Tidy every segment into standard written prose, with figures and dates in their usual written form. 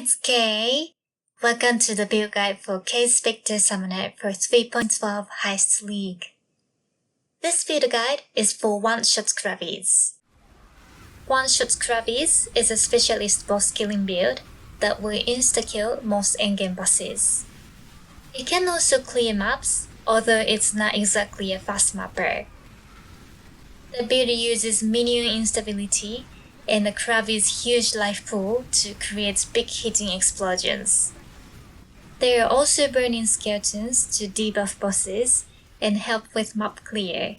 it's Kay. Welcome to the build guide for K-Spectre Summoner for 3.12 Heist League. This build guide is for one-shot Kravis. One-shot Kravis is a specialist boss killing build that will insta-kill most endgame bosses. It can also clear maps, although it's not exactly a fast mapper. The build uses minion instability and the Kravis' huge life pool to create big hitting explosions. There are also burning skeletons to debuff bosses and help with map clear.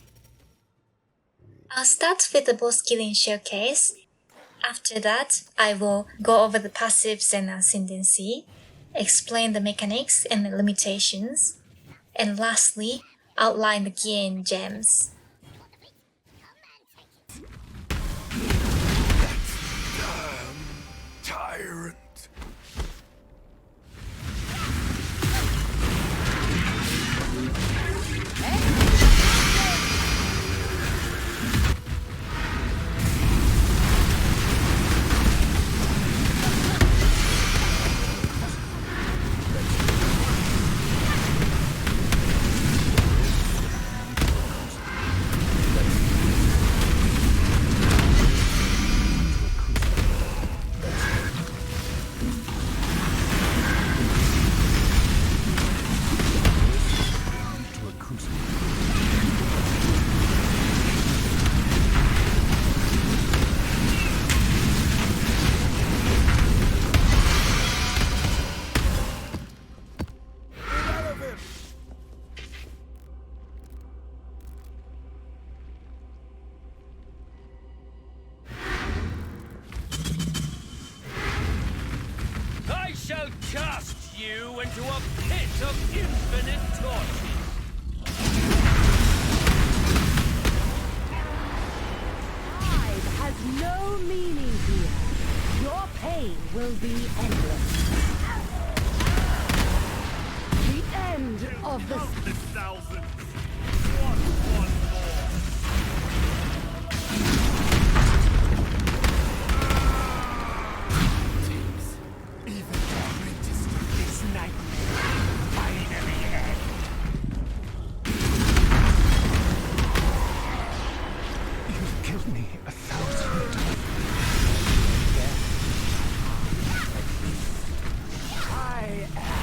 I'll start with the boss killing showcase. After that, I will go over the passives and ascendancy, explain the mechanics and the limitations, and lastly, outline the gear and gems. Tyrant. I shall cast you into a pit of infinite torture. Time has no meaning here. Your pain will be endless. The end of the Countless thousands. One more. Even the greatest of this nightmare finally end. You've killed me 1,000 times. I am.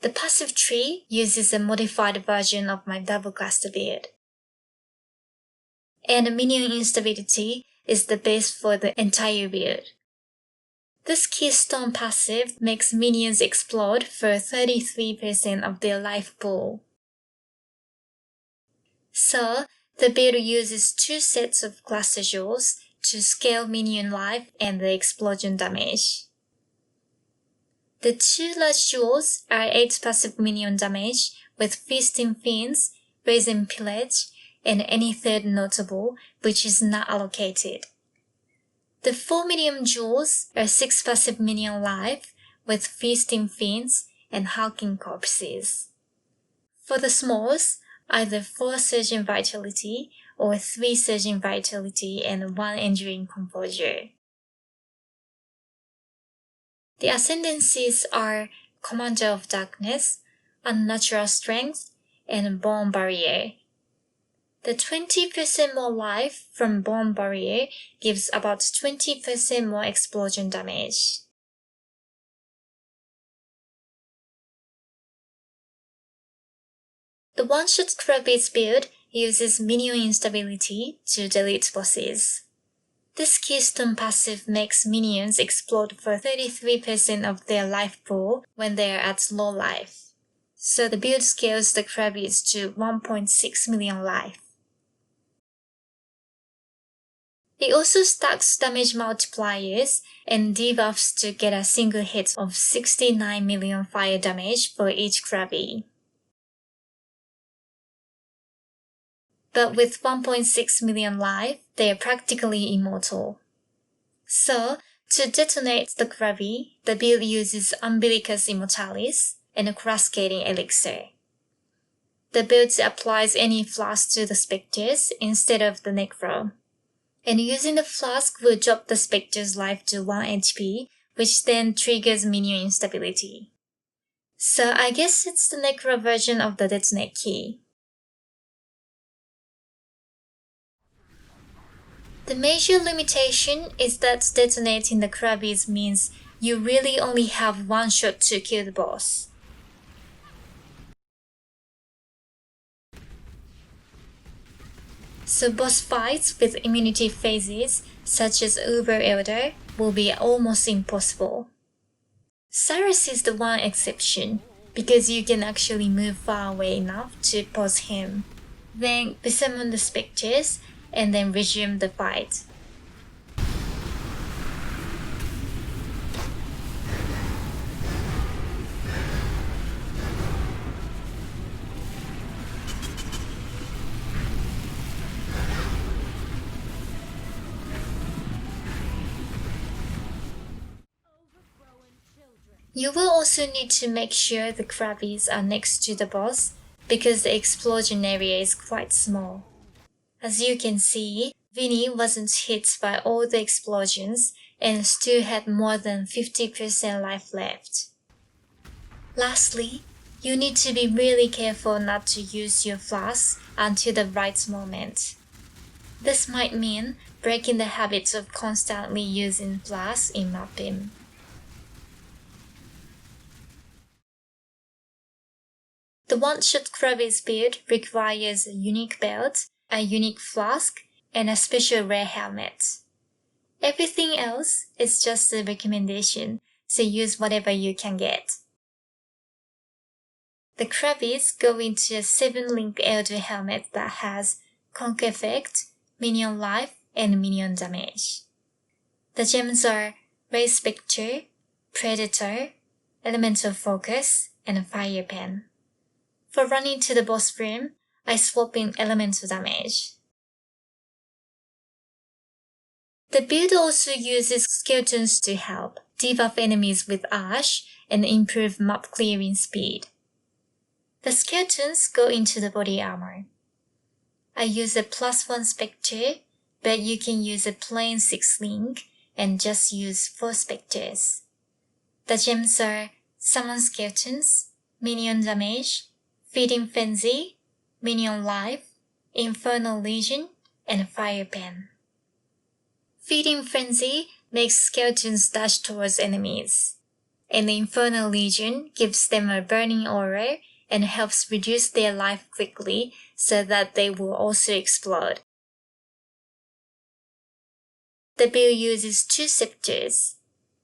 The passive tree uses a modified version of my double caster build. And the minion instability is the base for the entire build. This Keystone passive makes minions explode for 33% of their life pool. So, the build uses two sets of cluster jewels to scale minion life and the explosion damage. The two large jewels are 8 passive minion damage with Feasting Fiends, Brazen Pillage, and any third notable which is not allocated. The 4 medium jewels are 6 passive minion life with Feasting Fiends and Hulking Corpses. For the smalls, either 4 Surging Vitality or 3 Surging Vitality and 1 Enduring Composure. The ascendancies are Commander of Darkness, Unnatural Strength, and Bone Barrier. The 20% more life from Bone Barrier gives about 20% more explosion damage. The one-shot Kravis build uses minion instability to delete bosses. This Keystone passive makes minions explode for 33% of their life pool when they are at low life. So the build scales the Kravis to 1.6 million life. It also stacks damage multipliers and debuffs to get a single hit of 69 million fire damage for each Kravis. But with 1.6 million life, they are practically immortal. So, To detonate the Krabi, the build uses Umbilicus Immortalis and a Cascading Elixir. The build applies any flask to the spectres instead of the Necro, and using the flask will drop the spectre's life to 1 HP, which then triggers minion instability. So I guess it's the Necro version of the detonate key. The major limitation is that detonating the Krabbies means you really only have one shot to kill the boss. So boss fights with immunity phases such as Uber Elder will be almost impossible. Cyrus is the one exception because you can actually move far away enough to pause him, then summon the spectres and then resume the fight. You will also need to make sure the Krabbies are next to the boss because the explosion area is quite small. As you can see, Vinny wasn't hit by all the explosions and still had more than 50% life left. Lastly, you need to be really careful not to use your flask until the right moment. This might mean breaking the habit of constantly using flasks in Mapim. The one-shot Krabbies build requires a unique belt, a unique flask, and a special rare helmet. Everything else is just a recommendation, so use whatever you can get. The Krabbies go into a 7-link Elder helmet that has Conk Effect, Minion Life, and Minion Damage. The gems are Ray Spectre, Predator, Elemental Focus, and Fire Pen. For running to the boss room, I swap in Elemental Damage. The build also uses skeletons to help debuff enemies with Ash and improve map clearing speed. The skeletons go into the body armor. I use a +1 Spectre, but you can use a plain 6-link and just use 4 Spectres. The gems are Summon Skeletons, Minion Damage, Feeding Frenzy, Minion Life, Infernal Legion, and Fire Pen. Feeding Frenzy makes skeletons dash towards enemies, and the Infernal Legion gives them a burning aura and helps reduce their life quickly so that they will also explode. The build uses 2 scepters,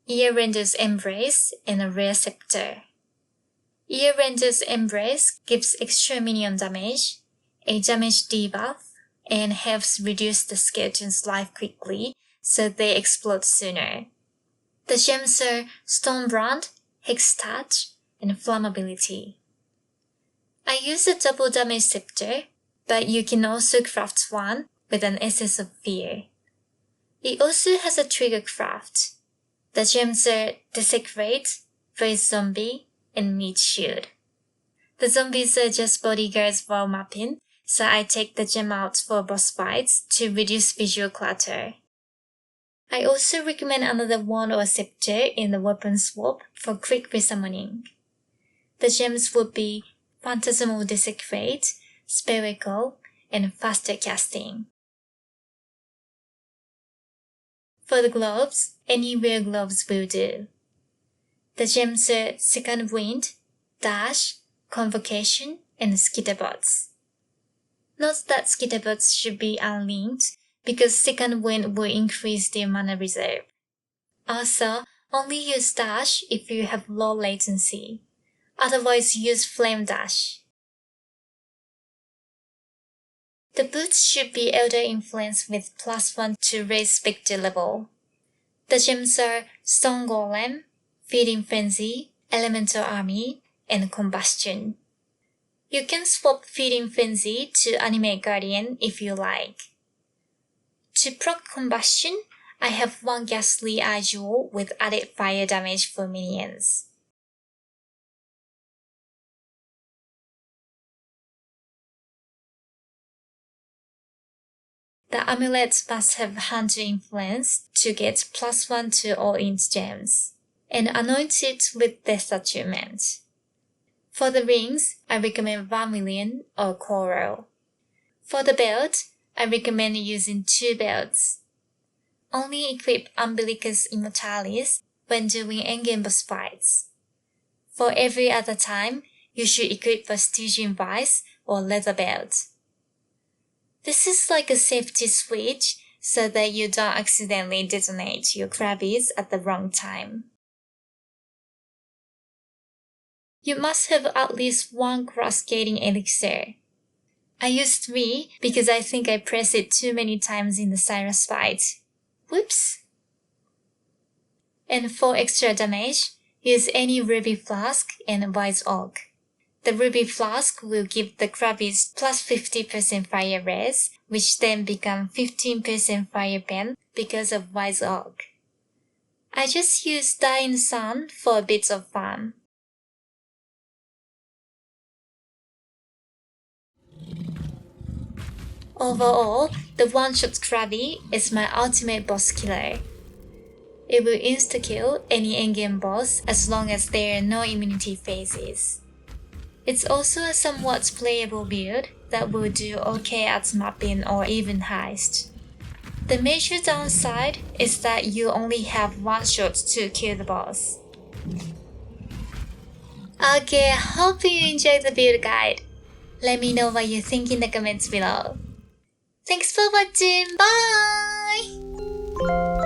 Earrender's Embrace and a rare scepter. Earrender's Embrace gives extra minion damage, a damage debuff, and helps reduce the skeleton's life quickly so they explode sooner. The gems are Stonebrand, Hex Touch, and Flammability. I use a double damage scepter, but you can also craft one with an Essence of Fear. It also has a trigger craft. The gems are Desecrate, Voice Zombie, and Meat Shield. The zombies are just bodyguards while mapping, so I take the gem out for boss fights to reduce visual clutter. I also recommend another wand or scepter in the weapon swap for quick resummoning. The gems would be Phantasmal Desecrate, Spherical, and Faster Casting. For the gloves, any rare gloves will do. The gems are Second Wind, Dash, Convocation, and Skitterbots. Note that Skitterbots should be unlinked because Second Wind will increase their mana reserve. Also, only use Dash if you have low latency. Otherwise, use Flame Dash. The boots should be Elder Influence with +1 to raise Spectre level. The gems are Stone Golem, Feeding Frenzy, Elemental Army, and Combustion. You can swap Feeding Frenzy to Animate Guardian if you like. To proc Combustion, I have one ghastly eye jewel with added fire damage for minions. The amulet must have Hunter influence to get +1 to all int gems, and anoint it with Death Attunement. For the rings, I recommend Vermilion or Coral. For the belt, I recommend using 2 belts. Only equip Umbilicus Immortalis when doing endgame boss fights. For every other time, you should equip a Stygian Vice or Leather Belt. This is like a safety switch so that you don't accidentally detonate your Krabies at the wrong time. You must have at least 1 cross-gating elixir. I use 3 because I think I pressed it too many times in the Cyrus fight. Whoops! And for extra damage, use any Ruby Flask and Wise Oak. The Ruby Flask will give the Krabies plus 50% fire res, which then become 15% fire pen because of Wise Oak. I just use Dying Sun for a bit of fun. Overall, the one-shot Krabi is my ultimate boss killer. It will insta-kill any endgame boss as long as there are no immunity phases. It's also a somewhat playable build that will do okay at mapping or even heist. The major downside is that you only have 1 shot to kill the boss. Okay, hope you enjoyed the build guide. Let me know what you think in the comments below. Thanks for watching, bye!